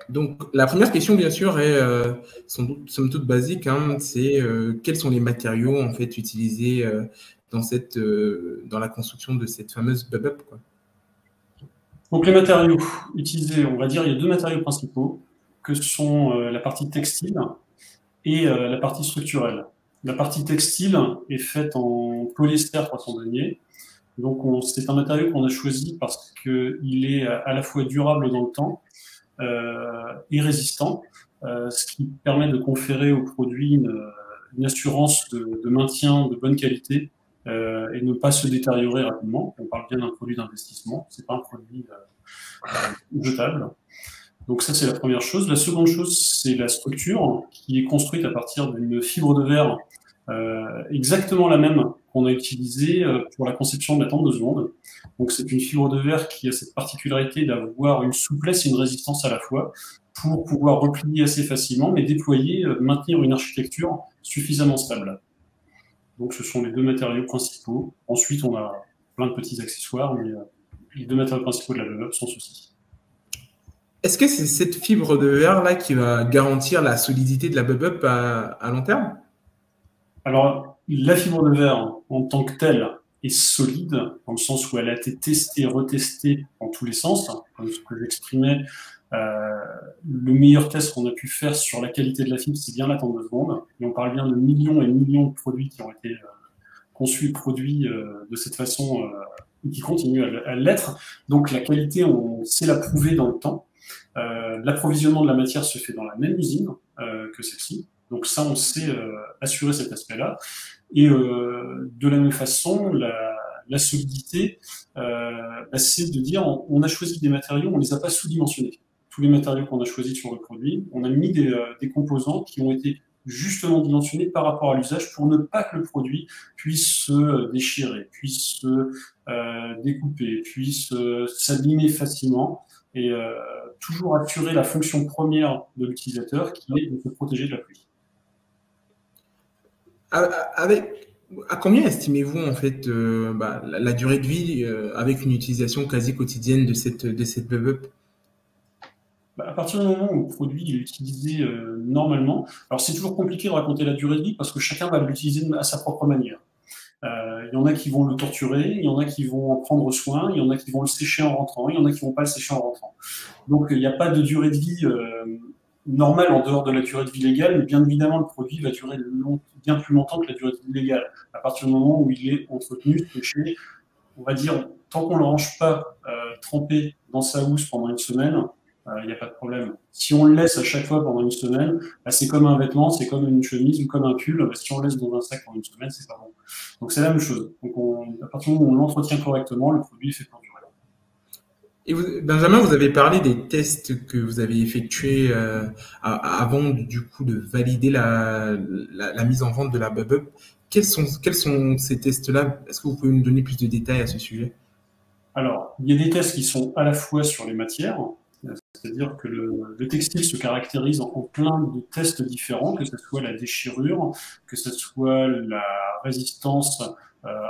Donc, la première question, bien sûr, est somme toute basique, hein, c'est quels sont les matériaux en fait utilisés dans la construction de cette fameuse bub-up, quoi. Donc les matériaux utilisés, on va dire, il y a deux matériaux principaux, que sont la partie textile et la partie structurelle. La partie textile est faite en polyester 300 deniers. Donc c'est un matériau qu'on a choisi parce qu'il est à la fois durable dans le temps et résistant, ce qui permet de conférer au produit une assurance de maintien de bonne qualité et ne pas se détériorer rapidement. On parle bien d'un produit d'investissement, c'est pas un produit jetable. Donc ça, c'est la première chose. La seconde chose, c'est la structure qui est construite à partir d'une fibre de verre exactement la même qu'on a utilisée pour la conception de la tente de seconde. Donc c'est une fibre de verre qui a cette particularité d'avoir une souplesse et une résistance à la fois pour pouvoir replier assez facilement, mais déployer, maintenir une architecture suffisamment stable. Donc ce sont les deux matériaux principaux. Ensuite, on a plein de petits accessoires, mais les deux matériaux principaux de la bub-up sont ceux-ci. Est-ce que c'est cette fibre de verre là qui va garantir la solidité de la bub-up à long terme? Alors, la fibre de verre en tant que telle est solide, dans le sens où elle a été testée, retestée dans tous les sens. Comme ce que j'exprimais, le meilleur test qu'on a pu faire sur la qualité de la fibre, c'est bien la tente de seconde. Et on parle bien de millions et millions de produits qui ont été conçus et produits de cette façon et qui continuent à l'être. Donc la qualité, on sait la prouver dans le temps. L'approvisionnement de la matière se fait dans la même usine que celle-ci. Donc ça, on sait assurer cet aspect-là. Et de la même façon, la solidité, c'est de dire on a choisi des matériaux, on les a pas sous-dimensionnés. Tous les matériaux qu'on a choisis sur le produit, on a mis des composants qui ont été justement dimensionnés par rapport à l'usage pour ne pas que le produit puisse se déchirer, puisse se découper, puisse s'abîmer facilement et toujours assurer la fonction première de l'utilisateur qui est de se protéger de la pluie. À combien estimez-vous en fait la durée de vie avec une utilisation quasi quotidienne de cette bub-up? À partir du moment où le produit est utilisé normalement, alors c'est toujours compliqué de raconter la durée de vie parce que chacun va l'utiliser à sa propre manière. Il y en a qui vont le torturer, il y en a qui vont en prendre soin, il y en a qui vont le sécher en rentrant, il y en a qui vont pas le sécher en rentrant. Donc il n'y a pas de durée de vie normale en dehors de la durée de vie légale, mais bien évidemment le produit va durer bien plus longtemps que la durée de vie légale. À partir du moment où il est entretenu, séché, on va dire, tant qu'on ne le range pas trempé dans sa housse pendant une semaine, il n'y a pas de problème. Si on le laisse à chaque fois pendant une semaine, c'est comme un vêtement, c'est comme une chemise ou comme un pull. Si on le laisse dans un sac pendant une semaine, c'est pas bon. Donc c'est la même chose. Donc à partir du moment où on l'entretient correctement, le produit est fait pour durer. Et Benjamin, vous avez parlé des tests que vous avez effectués avant du coup de valider la mise en vente de la bub-up. Quels sont ces tests-là? Est-ce que vous pouvez nous donner plus de détails à ce sujet? Alors, il y a des tests qui sont à la fois sur les matières, c'est-à-dire que le textile se caractérise en plein de tests différents, que ce soit la déchirure, que ce soit la résistance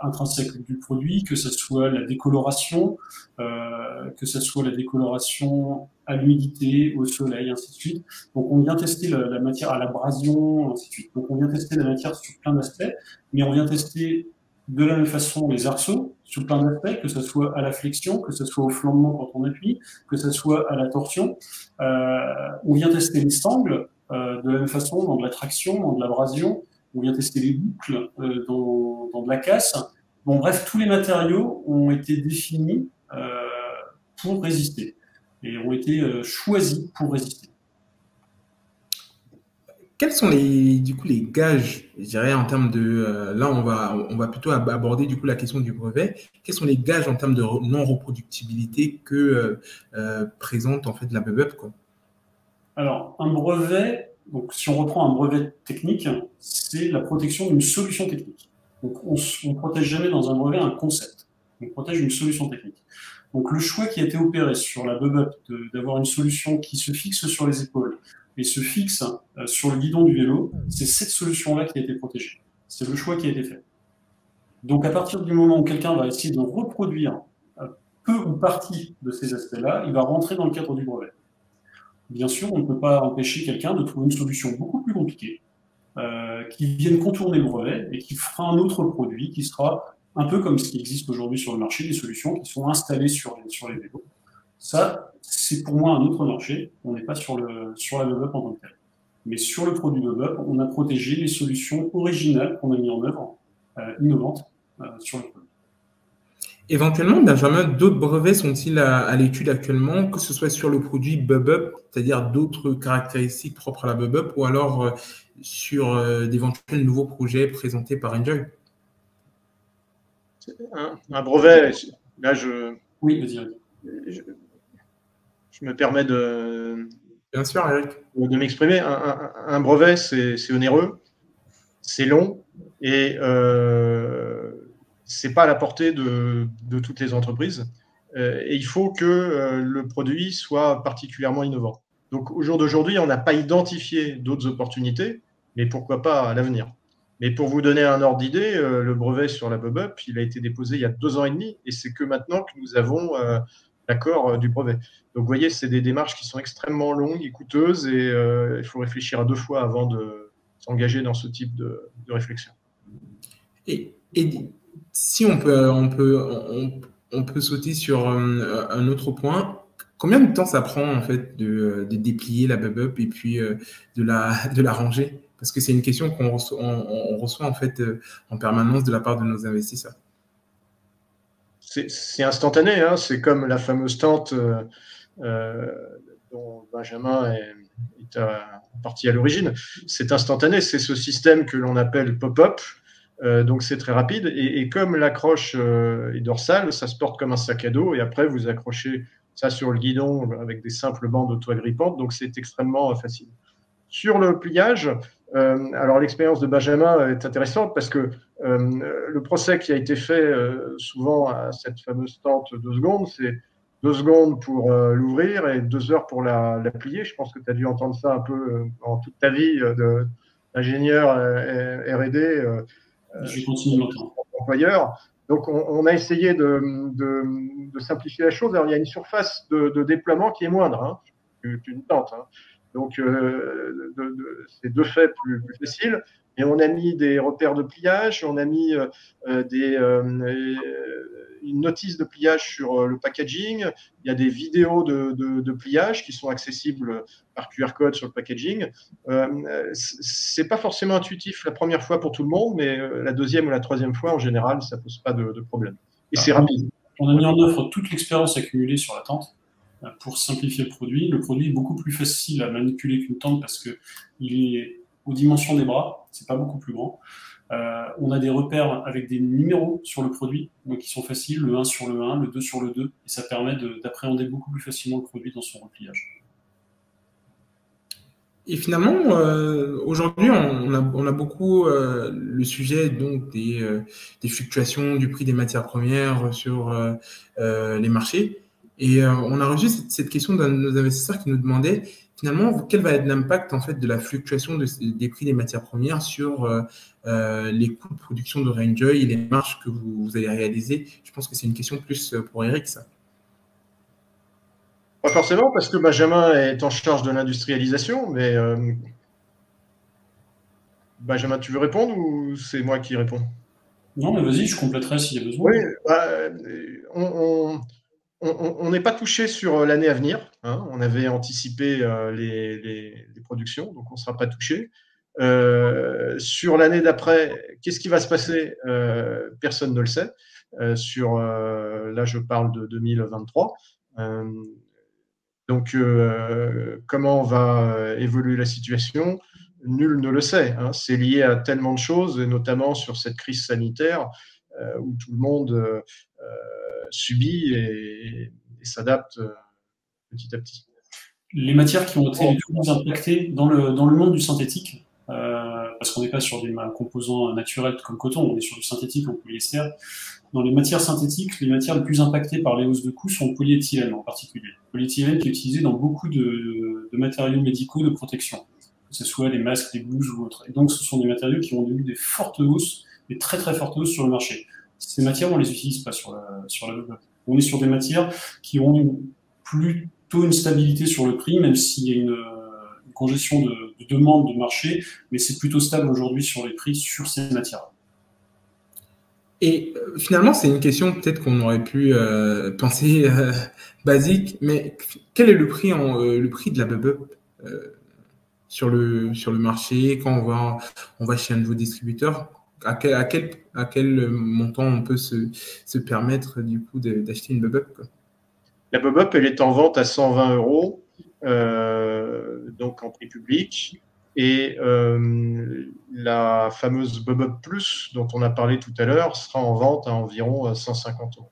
intrinsèque du produit, que ce soit la décoloration, que ce soit la décoloration à l'humidité, au soleil, ainsi de suite. Donc on vient tester la matière à l'abrasion, ainsi de suite. Donc on vient tester la matière sur plein d'aspects, mais on vient tester de la même façon les arceaux sous plein d'aspects, que ce soit à la flexion, que ce soit au flambement quand on appuie, que ce soit à la torsion. On vient tester les sangles de la même façon dans de la traction, dans de l'abrasion. On vient tester les boucles dans de la casse. Bon, bref, tous les matériaux ont été définis pour résister et ont été choisis pour résister. Quels sont du coup, les gages, je dirais, en termes de... là, on va plutôt aborder du coup la question du brevet. Quels sont les gages en termes de non-reproductibilité que présente en fait la bub-up, quoi? Alors, un brevet, donc si on reprend un brevet technique, c'est la protection d'une solution technique. Donc, on ne protège jamais dans un brevet un concept. On protège une solution technique. Donc, le choix qui a été opéré sur la bub-up d'avoir une solution qui se fixe sur les épaules et se fixe sur le guidon du vélo, c'est cette solution-là qui a été protégée. C'est le choix qui a été fait. Donc, à partir du moment où quelqu'un va essayer de reproduire peu ou partie de ces aspects-là, il va rentrer dans le cadre du brevet. Bien sûr, on ne peut pas empêcher quelqu'un de trouver une solution beaucoup plus compliquée, qui vienne contourner le brevet et qui fera un autre produit qui sera un peu comme ce qui existe aujourd'hui sur le marché, des solutions qui sont installées sur les vélos. Ça, c'est pour moi un autre marché. On n'est pas sur la BubUp en tant que tel. Mais sur le produit BubUp, on a protégé les solutions originales qu'on a mis en œuvre, innovantes, sur le produit. Éventuellement, Benjamin, d'autres brevets sont-ils à l'étude actuellement, que ce soit sur le produit BubUp, c'est-à-dire d'autres caractéristiques propres à la BubUp, ou alors sur d'éventuels nouveaux projets présentés par Enjoy? Un brevet, là Oui, vas-y. Je me permets de Bien sûr, Eric. De m'exprimer. Un brevet, c'est onéreux, c'est long et c'est pas à la portée de toutes les entreprises. Et il faut que le produit soit particulièrement innovant. Donc au jour d'aujourd'hui, on n'a pas identifié d'autres opportunités, mais pourquoi pas à l'avenir. Mais pour vous donner un ordre d'idée, le brevet sur la BubUp, il a été déposé il y a 2 ans et demi, et c'est que maintenant que nous avons l'accord du brevet. Donc vous voyez, c'est des démarches qui sont extrêmement longues et coûteuses, et il faut réfléchir à 2 fois avant de s'engager dans ce type de réflexion. Et si on peut sauter sur un autre point, combien de temps ça prend en fait de déplier la BubUp et puis de la ranger? Parce que c'est une question qu'on reçoit en fait en permanence de la part de nos investisseurs. C'est instantané, hein. C'est comme la fameuse tente dont Benjamin est en partie à l'origine. C'est instantané, c'est ce système que l'on appelle pop-up. Donc c'est très rapide, et comme l'accroche est dorsale, ça se porte comme un sac à dos, et après vous accrochez ça sur le guidon avec des simples bandes auto-agrippantes, donc c'est extrêmement facile. Sur le pliage, alors l'expérience de Benjamin est intéressante parce que le procès qui a été fait souvent à cette fameuse tente 2 secondes, c'est 2 secondes pour l'ouvrir et 2 heures pour la plier. Je pense que tu as dû entendre ça un peu en toute ta vie d'ingénieur R&D. Je continue longtemps. Employeur. Donc, on a essayé de simplifier la chose. Alors, il y a une surface de déploiement qui est moindre qu'une tente. Donc, c'est de fait plus facile. Et on a mis des repères de pliage, on a mis une notice de pliage sur le packaging. Il y a des vidéos de pliage qui sont accessibles par QR code sur le packaging. C'est pas forcément intuitif la première fois pour tout le monde, mais la deuxième ou la troisième fois, en général, ça pose pas de problème. Et c'est rapide. On a mis en œuvre toute l'expérience accumulée sur la tente pour simplifier le produit. Le produit est beaucoup plus facile à manipuler qu'une tente parce qu'il est aux dimensions des bras, c'est pas beaucoup plus grand. On a des repères avec des numéros sur le produit, donc qui sont faciles, le 1 sur le 1, le 2 sur le 2, et ça permet d'appréhender beaucoup plus facilement le produit dans son repliage. Et finalement, aujourd'hui, on a beaucoup le sujet donc des fluctuations du prix des matières premières sur les marchés. Et on a reçu cette question d'un de nos investisseurs qui nous demandait finalement quel va être l'impact en fait de la fluctuation des prix des matières premières sur les coûts de production de Rainjoy et les marges que vous allez réaliser. Je pense que c'est une question plus pour Eric, ça. Pas forcément, parce que Benjamin est en charge de l'industrialisation, mais Benjamin, tu veux répondre ou c'est moi qui réponds? Non, mais vas-y, je compléterai s'il y a besoin. Oui, on n'est pas touché sur l'année à venir. On avait anticipé les productions, donc on ne sera pas touché. Sur l'année d'après, qu'est-ce qui va se passer? Personne ne le sait. Là, je parle de 2023. Donc, comment va évoluer la situation? Nul ne le sait. C'est lié à tellement de choses, et notamment sur cette crise sanitaire où tout le monde subit et s'adapte petit à petit. Les matières qui ont été les plus impactées dans le monde du synthétique, parce qu'on n'est pas sur des composants naturels comme coton, on est sur du synthétique en polyester. Dans les matières synthétiques, les matières les plus impactées par les hausses de coûts sont le polyéthylène en particulier. Le polyéthylène qui est utilisé dans beaucoup de matériaux médicaux de protection, que ce soit les masques, les blouses ou autres. Et donc, ce sont des matériaux qui ont eu des fortes hausses, des très très fortes hausses sur le marché. Ces matières, on ne les utilise pas sur la BubUp. On est sur des matières qui ont plutôt une stabilité sur le prix, même s'il y a une congestion de demande de marché, mais c'est plutôt stable aujourd'hui sur les prix sur ces matières. Et finalement, c'est une question peut-être qu'on aurait pu penser basique, mais quel est le prix, le prix de la bubble sur le marché quand on va chez un nouveau distributeur? À quel montant on peut se permettre du coup d'acheter une bubble, quoi? La Bob-Up, elle est en vente à 120 euros, donc en prix public. Et la fameuse Bob-Up Plus, dont on a parlé tout à l'heure, sera en vente à environ 150 euros.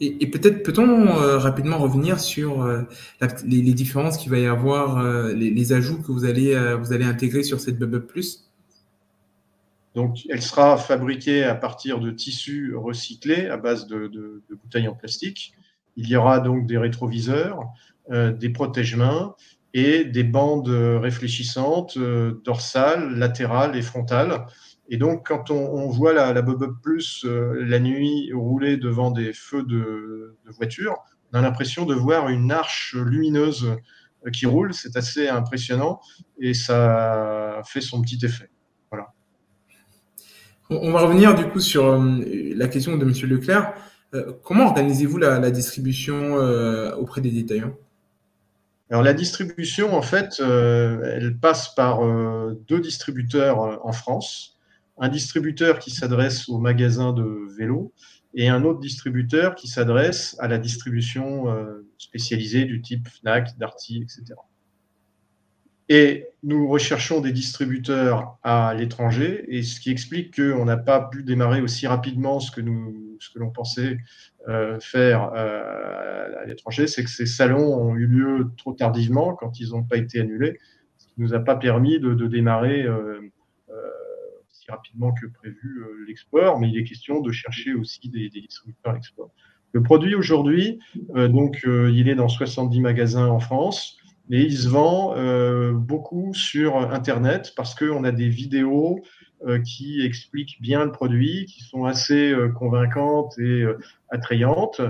Et peut-être peut-on rapidement revenir sur les différences qu'il va y avoir, les ajouts que vous allez intégrer sur cette Bob-Up Plus? Donc, elle sera fabriquée à partir de tissus recyclés à base de bouteilles en plastique. Il y aura donc des rétroviseurs, des protège-mains et des bandes réfléchissantes dorsales, latérales et frontales. Et donc, quand on voit la Bob-Up Plus la nuit rouler devant des feux de voiture, on a l'impression de voir une arche lumineuse qui roule. C'est assez impressionnant et ça fait son petit effet. Voilà. On va revenir du coup sur la question de Monsieur Leclerc. Comment organisez-vous la distribution auprès des détaillants? Alors la distribution, en fait, elle passe par deux distributeurs en France. Un distributeur qui s'adresse aux magasins de vélos et un autre distributeur qui s'adresse à la distribution spécialisée du type Fnac, Darty, etc. Et nous recherchons des distributeurs à l'étranger, et ce qui explique qu'on n'a pas pu démarrer aussi rapidement ce que l'on pensait faire à l'étranger, c'est que ces salons ont eu lieu trop tardivement quand ils n'ont pas été annulés, ce qui ne nous a pas permis de démarrer aussi rapidement que prévu l'export, mais il est question de chercher aussi des distributeurs à l'export. Le produit aujourd'hui, il est dans 70 magasins en France. Et il se vend beaucoup sur Internet parce qu'on a des vidéos qui expliquent bien le produit, qui sont assez convaincantes et attrayantes.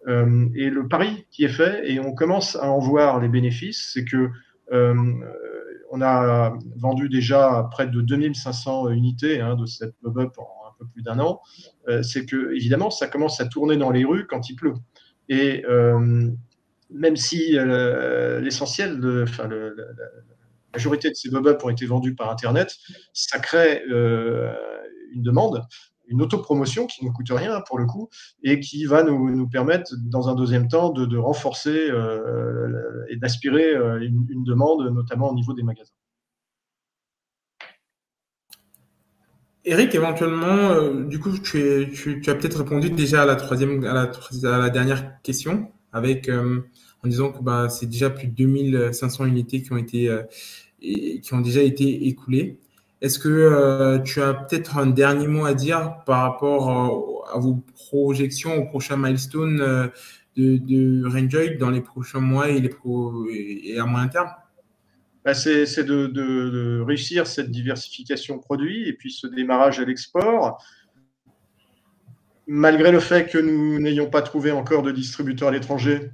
Et le pari qui est fait, et on commence à en voir les bénéfices, c'est que on a vendu déjà près de 2500 unités de cette Bob-Up en un peu plus d'un an. C'est que, évidemment, ça commence à tourner dans les rues quand il pleut. Et même si l'essentiel, la majorité de ces Bob-Up ont été vendus par Internet, ça crée une demande, une autopromotion qui ne coûte rien pour le coup, et qui va nous permettre, dans un deuxième temps, de renforcer et d'aspirer une demande, notamment au niveau des magasins. Eric, éventuellement, du coup, tu as peut-être répondu déjà à la dernière question avec en disant que bah, c'est déjà plus de 2500 unités qui ont déjà été écoulées. Est-ce que tu as peut-être un dernier mot à dire par rapport à vos projections, aux prochains milestones de Rainjoy dans les prochains mois et à moyen terme? C'est de réussir cette diversification produit et puis ce démarrage à l'export. Malgré le fait que nous n'ayons pas trouvé encore de distributeur à l'étranger,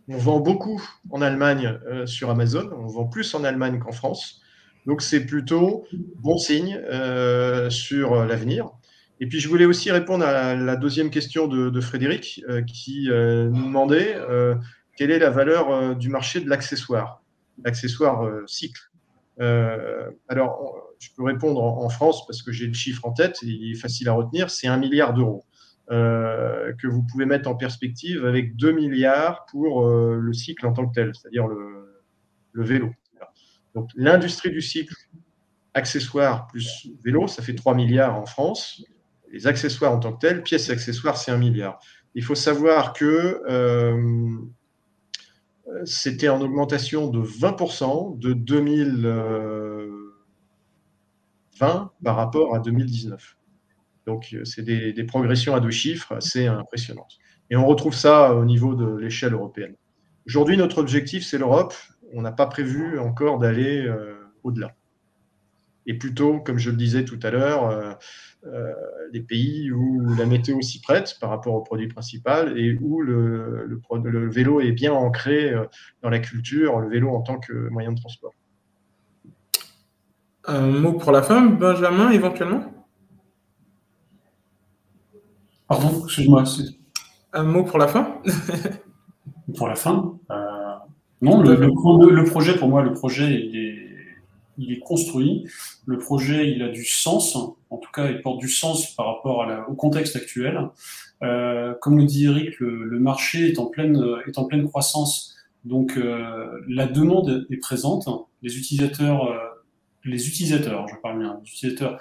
on vend beaucoup en Allemagne sur Amazon. On vend plus en Allemagne qu'en France. Donc, c'est plutôt bon signe sur l'avenir. Et puis, je voulais aussi répondre à la deuxième question de Frédéric qui nous demandait quelle est la valeur du marché de l'accessoire cycle. Alors, je peux répondre en France parce que j'ai le chiffre en tête, il est facile à retenir, c'est 1 milliard d'euros. Que vous pouvez mettre en perspective avec 2 milliards pour le cycle en tant que tel, c'est-à-dire le vélo. Donc, l'industrie du cycle, accessoires plus vélo, ça fait 3 milliards en France. Les accessoires en tant que tel, pièces et accessoires, c'est 1 milliard. Il faut savoir que c'était en augmentation de 20% de 2020 par rapport à 2019. Donc, c'est des progressions à deux chiffres assez impressionnantes. Et on retrouve ça au niveau de l'échelle européenne. Aujourd'hui, notre objectif, c'est l'Europe. On n'a pas prévu encore d'aller au-delà. et plutôt, comme je le disais tout à l'heure, les pays où la météo s'y prête par rapport au produit principal et où le vélo est bien ancré dans la culture, le vélo en tant que moyen de transport. Un mot pour la fin, Benjamin, éventuellement? Pardon, excuse-moi, Un mot pour la fin? pour la fin. Non, le projet, pour moi, le projet, il est construit. Le projet, il a du sens. En tout cas, il porte du sens par rapport au contexte actuel. Comme le dit Eric, le marché est en pleine croissance. Donc, la demande est présente. Les utilisateurs, je parle bien, les utilisateurs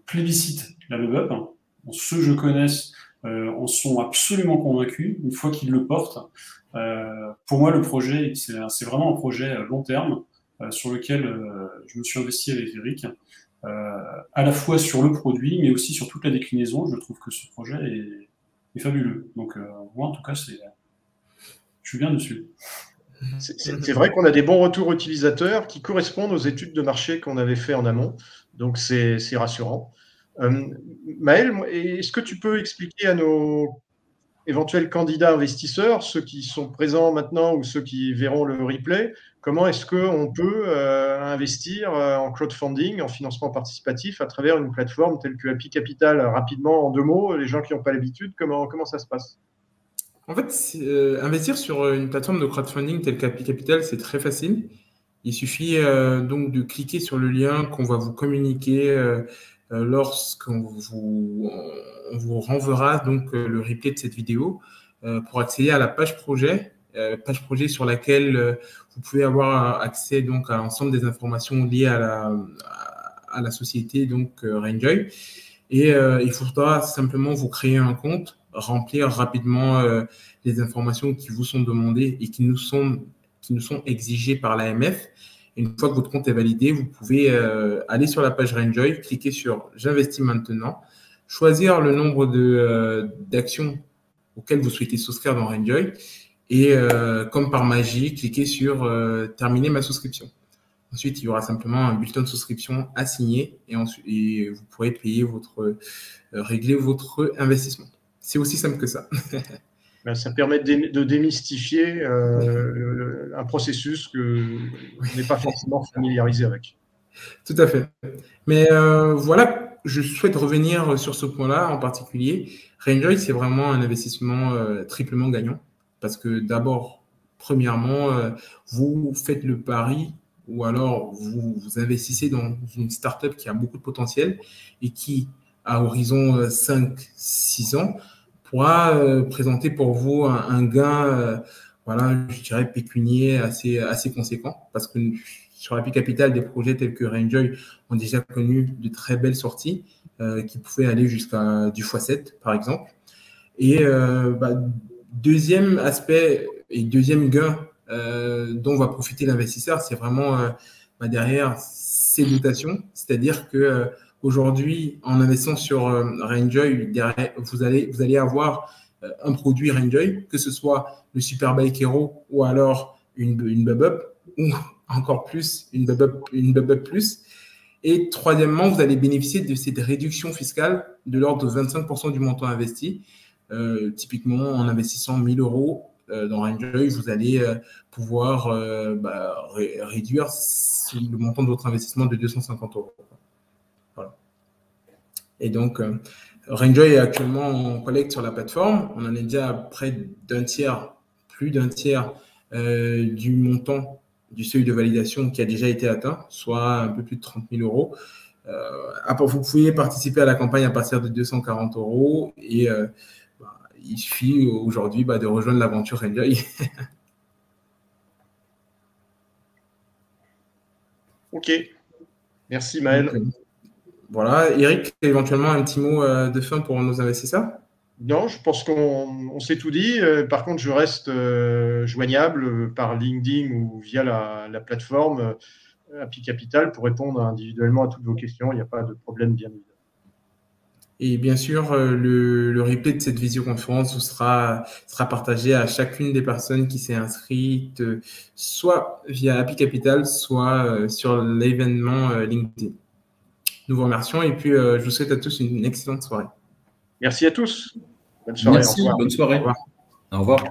plébiscitent la web. Ceux que je connaisse en sont absolument convaincus une fois qu'ils le portent. Pour moi, le projet, c'est vraiment un projet long terme sur lequel je me suis investi avec Eric, à la fois sur le produit, mais aussi sur toute la déclinaison. Je trouve que ce projet est fabuleux. Donc, moi, en tout cas, je suis bien dessus. C'est vrai qu'on a des bons retours utilisateurs qui correspondent aux études de marché qu'on avait fait en amont. Donc, c'est rassurant. Maël, est-ce que tu peux expliquer à nos éventuels candidats investisseurs, ceux qui sont présents maintenant ou ceux qui verront le replay, comment est-ce qu'on peut investir en crowdfunding, en financement participatif à travers une plateforme telle que Happy Capital? Rapidement, en 2 mots, les gens qui n'ont pas l'habitude, comment ça se passe? En fait, investir sur une plateforme de crowdfunding telle qu'Happy Capital, c'est très facile. Il suffit donc de cliquer sur le lien qu'on va vous communiquer lorsqu'on on vous renverra donc le replay de cette vidéo pour accéder à la page projet sur laquelle vous pouvez avoir accès donc à l'ensemble des informations liées à la société donc Rainjoy. Et il faudra simplement vous créer un compte, remplir rapidement les informations qui vous sont demandées et qui nous sont exigées par l'AMF. Une fois que votre compte est validé, vous pouvez aller sur la page Rainjoy, cliquer sur « J'investis maintenant », choisir le nombre d'actions auxquelles vous souhaitez souscrire dans Rainjoy et, comme par magie, cliquer sur « Terminer ma souscription ». Ensuite, il y aura simplement un bulletin de souscription à signer et vous pourrez régler votre investissement. C'est aussi simple que ça. Ça permet de démystifier un processus que on n'est pas forcément familiarisé avec. Tout à fait. Mais voilà, je souhaite revenir sur ce point-là en particulier. Rainjoy, c'est vraiment un investissement triplement gagnant parce que d'abord, premièrement, vous faites le pari ou alors vous investissez dans une startup qui a beaucoup de potentiel et qui, à horizon 5-6 ans, pourra présenter pour vous un gain, voilà, je dirais pécunier assez conséquent parce que sur Happy Capital, des projets tels que Rainjoy ont déjà connu de très belles sorties qui pouvaient aller jusqu'à du x7, par exemple. Et deuxième aspect et deuxième gain dont va profiter l'investisseur, c'est vraiment derrière ces dotations. C'est-à-dire que aujourd'hui, en investissant sur Rainjoy, vous allez avoir un produit Rainjoy, que ce soit le Superbike Hero ou alors une Bubbup, ou encore plus une Bubbup Plus. Et troisièmement, vous allez bénéficier de cette réduction fiscale de l'ordre de 25% du montant investi. Typiquement, en investissant 1 000 euros dans Rainjoy, vous allez pouvoir réduire le montant de votre investissement de 250 euros. Voilà. Et donc, Rainjoy est actuellement en collecte sur la plateforme. On en est déjà à près d'un tiers, plus d'un tiers du montant du seuil de validation qui a déjà été atteint, soit un peu plus de 30 000 euros. Vous pouvez participer à la campagne à partir de 240 euros et il suffit aujourd'hui de rejoindre l'aventure Rainjoy. Ok, merci Maël. Donc, voilà, Eric, éventuellement un petit mot de fin pour nos investisseurs? Non, je pense qu'on s'est tout dit. Par contre, je reste joignable par LinkedIn ou via la plateforme Happy Capital pour répondre individuellement à toutes vos questions. Il n'y a pas de problème, bien évidemment. Et bien sûr, le replay de cette visioconférence sera partagé à chacune des personnes qui s'est inscrite, soit via Happy Capital, soit sur l'événement LinkedIn. Nous vous remercions et puis je vous souhaite à tous une excellente soirée. Merci à tous. Bonne soirée. Merci, bonne soirée. Au revoir. Au revoir.